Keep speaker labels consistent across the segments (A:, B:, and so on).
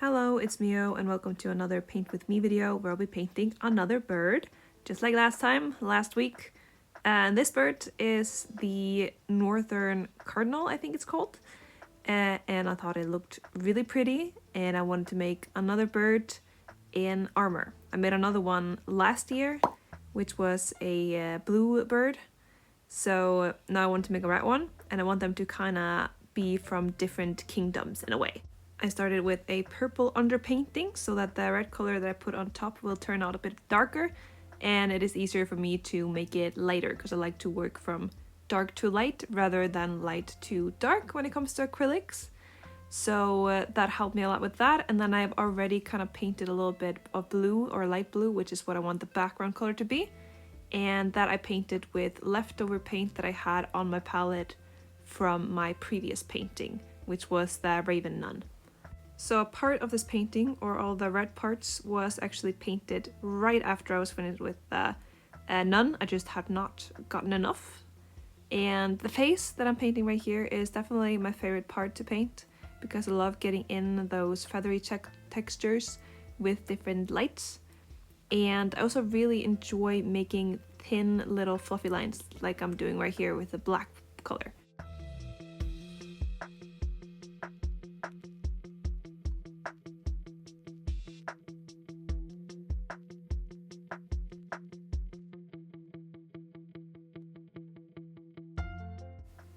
A: Hello, it's Mio and welcome to another Paint With Me video where I'll be painting another bird, just like last week. And this bird is the northern cardinal, I think it's called. And I thought it looked really pretty and I wanted to make another bird in armor. I made another one last year, which was a blue bird. So now I want to make a red one and I want them to kind of be from different kingdoms in a way. I started with a purple underpainting so that the red color that I put on top will turn out a bit darker, and it is easier for me to make it lighter because I like to work from dark to light rather than light to dark when it comes to acrylics. So that helped me a lot with that, and then I've already kind of painted a little bit of blue or light blue, which is what I want the background color to be, and that I painted with leftover paint that I had on my palette from my previous painting, which was the Raven Nun. So a part of this painting, or all the red parts, was actually painted right after I was finished with the nun. I just had not gotten enough. And the face that I'm painting right here is definitely my favorite part to paint because I love getting in those feathery textures with different lights. And I also really enjoy making thin little fluffy lines like I'm doing right here with the black color.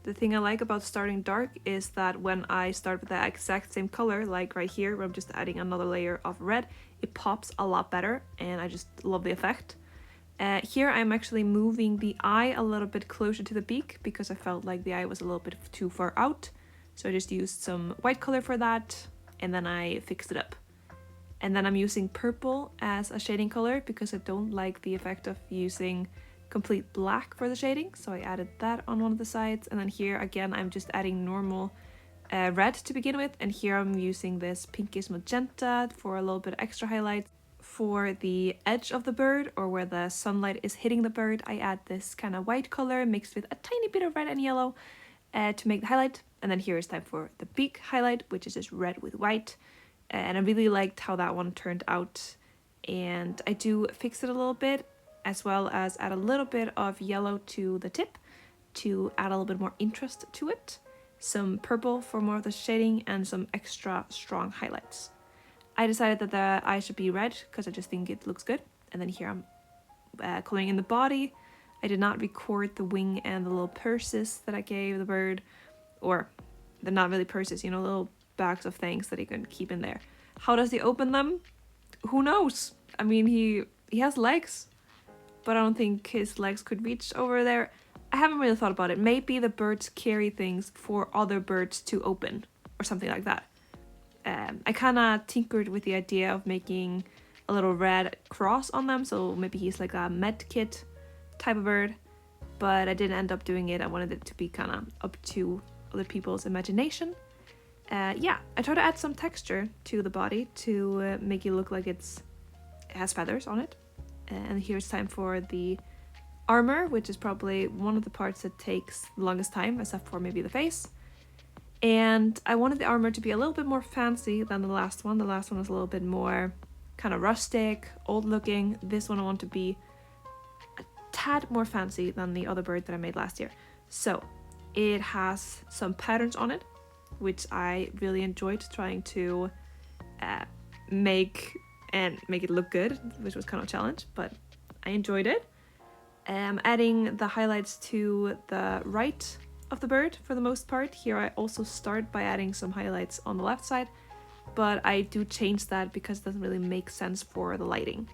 A: The thing I like about starting dark is that when I start with the exact same color, like right here where I'm just adding another layer of red, it pops a lot better and I just love the effect. Here I'm actually moving the eye a little bit closer to the beak because I felt like the eye was a little bit too far out. So I just used some white color for that and then I fixed it up. And then I'm using purple as a shading color because I don't like the effect of using complete black for the shading, so I added that on one of the sides. And then here again I'm just adding normal red to begin with, and here I'm using this pinkish magenta for a little bit extra highlights. For the edge of the bird, or where the sunlight is hitting the bird, I add this kind of white color mixed with a tiny bit of red and yellow to make the highlight. And then here is time for the beak highlight, which is just red with white, and I really liked how that one turned out, and I do fix it a little bit as well as add a little bit of yellow to the tip to add a little bit more interest to it, some purple for more of the shading, and some extra strong highlights. I decided that the eye should be red because I just think it looks good. And then here I'm coloring in the body. I did not record the wing and the little purses that I gave the bird, or they're not really purses, you know, little bags of things that he can keep in there. How does he open them? Who knows? I mean, he has legs, but I don't think his legs could reach over there. I haven't really thought about it. Maybe the birds carry things for other birds to open or something like that. I kind of tinkered with the idea of making a little red cross on them, so maybe he's like a med kit type of bird, but I didn't end up doing it. I wanted it to be kind of up to other people's imagination. Yeah, I tried to add some texture to the body to make it look like it has feathers on it. And here's time for the armor, which is probably one of the parts that takes the longest time, except for maybe the face. And I wanted the armor to be a little bit more fancy than the last one. The last one was a little bit more kind of rustic, old looking. This one I want to be a tad more fancy than the other bird that I made last year. So it has some patterns on it, which I really enjoyed trying to make it look good, which was kind of a challenge, but I enjoyed it. Adding the highlights to the right of the bird for the most part. Here I also start by adding some highlights on the left side, but I do change that because it doesn't really make sense for the lighting.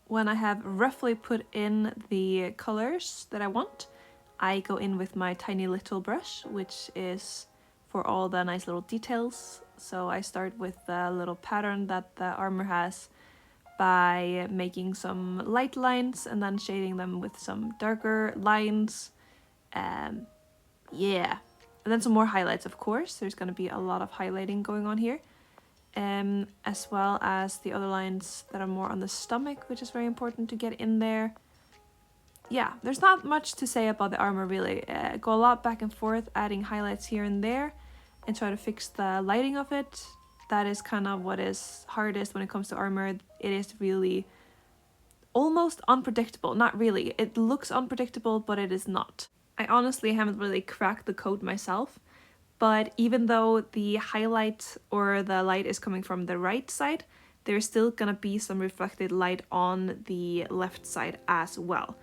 A: When I have roughly put in the colors that I want, I go in with my tiny little brush, which is for all the nice little details. So I start with the little pattern that the armor has by making some light lines and then shading them with some darker lines. Yeah, and then some more highlights, of course. There's going to be a lot of highlighting going on here. as well as the other lines that are more on the stomach, which is very important to get in there. Yeah, there's not much to say about the armor really. Go a lot back and forth, adding highlights here and there, and try to fix the lighting of it. That is kind of what is hardest when it comes to armor. It is really almost unpredictable. Not really. It looks unpredictable, but it is not. I honestly haven't really cracked the code myself, but even though the highlight or the light is coming from the right side, there's still gonna be some reflected light on the left side as well.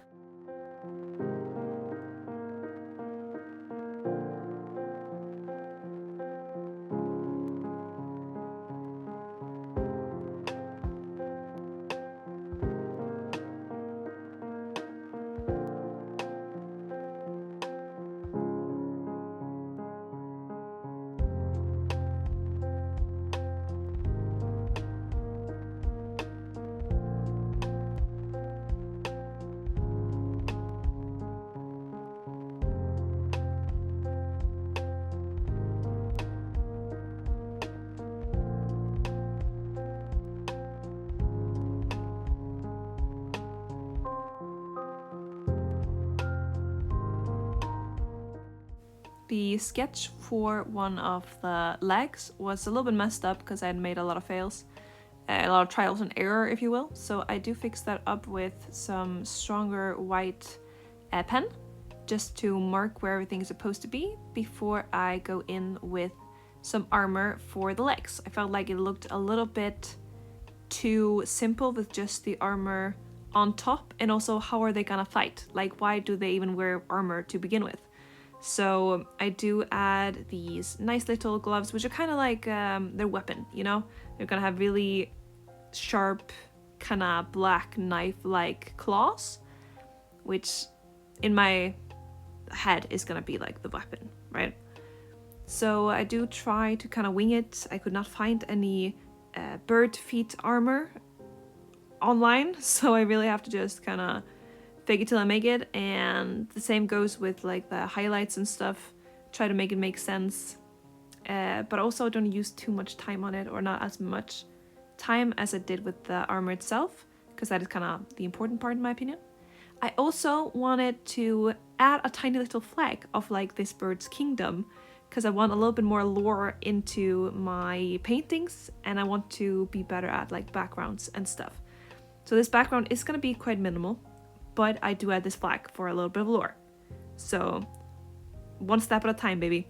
A: The sketch for one of the legs was a little bit messed up because I had made a lot of fails, a lot of trials and error, if you will. So I do fix that up with some stronger white pen, just to mark where everything is supposed to be before I go in with some armor for the legs. I felt like it looked a little bit too simple with just the armor on top, and also how are they gonna fight? Like, why do they even wear armor to begin with? So I do add these nice little gloves, which are kind of like their weapon, you know? They're gonna have really sharp, kind of black knife-like claws, which in my head is gonna be like the weapon, right? So I do try to kind of wing it. I could not find any bird feet armor online, so I really have to just kind of fake it till I make it. And the same goes with like the highlights and stuff. Try to make it make sense, but also don't use too much time on it, or not as much time as I did with the armor itself, because that is kind of the important part in my opinion. I also wanted to add a tiny little flag of like this bird's kingdom, because I want a little bit more lore into my paintings, and I want to be better at like backgrounds and stuff. So this background is gonna be quite minimal, but I do add this flag for a little bit of lore. So one step at a time, baby.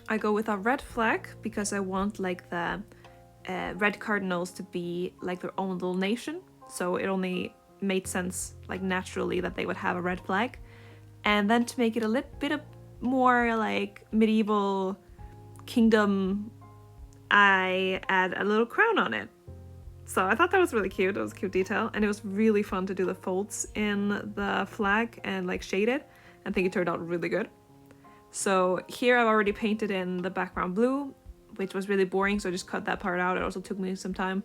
A: I go with a red flag because I want like the red cardinals to be like their own little nation. So it only made sense like naturally that they would have a red flag. And then to make it a little bit of more like medieval kingdom, I add a little crown on it. So I thought that was really cute. It was a cute detail, and it was really fun to do the folds in the flag and like shade it. I think it turned out really good. So here I've already painted in the background blue, which was really boring, so I just cut that part out. It also took me some time.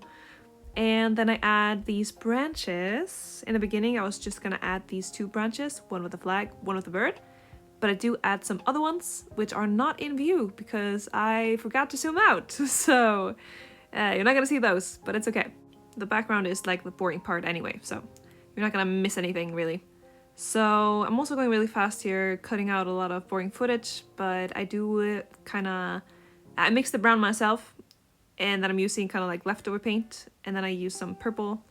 A: And then I add these branches. In the beginning I was just gonna add these two branches, one with the flag, one with the bird. But I do add some other ones which are not in view because I forgot to zoom out. So you're not gonna see those, but it's okay. The background is like the boring part anyway, so you're not gonna miss anything really. So I'm also going really fast here, cutting out a lot of boring footage, but I do I mix the brown myself, and then I'm using kind of like leftover paint, and then I use some purple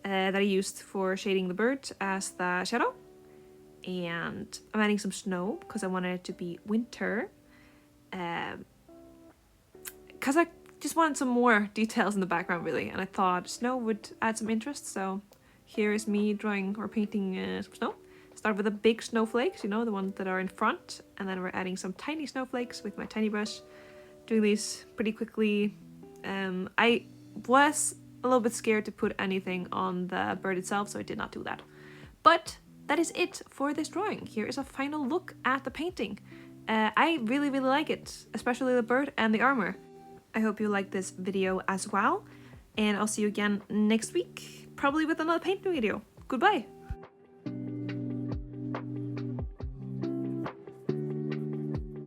A: that I used for shading the bird as the shadow. And I'm adding some snow because I wanted it to be winter, because I just wanted some more details in the background really, and I thought snow would add some interest. So here is me drawing or painting some snow. Start with the big snowflakes, you know, the ones that are in front, and then we're adding some tiny snowflakes with my tiny brush, doing these pretty quickly. I was a little bit scared to put anything on the bird itself, so I did not do that. But that is it for this drawing. Here is a final look at the painting. I really like it, especially the bird and the armor. I hope you liked this video as well, and I'll see you again next week, probably with another painting video. Goodbye!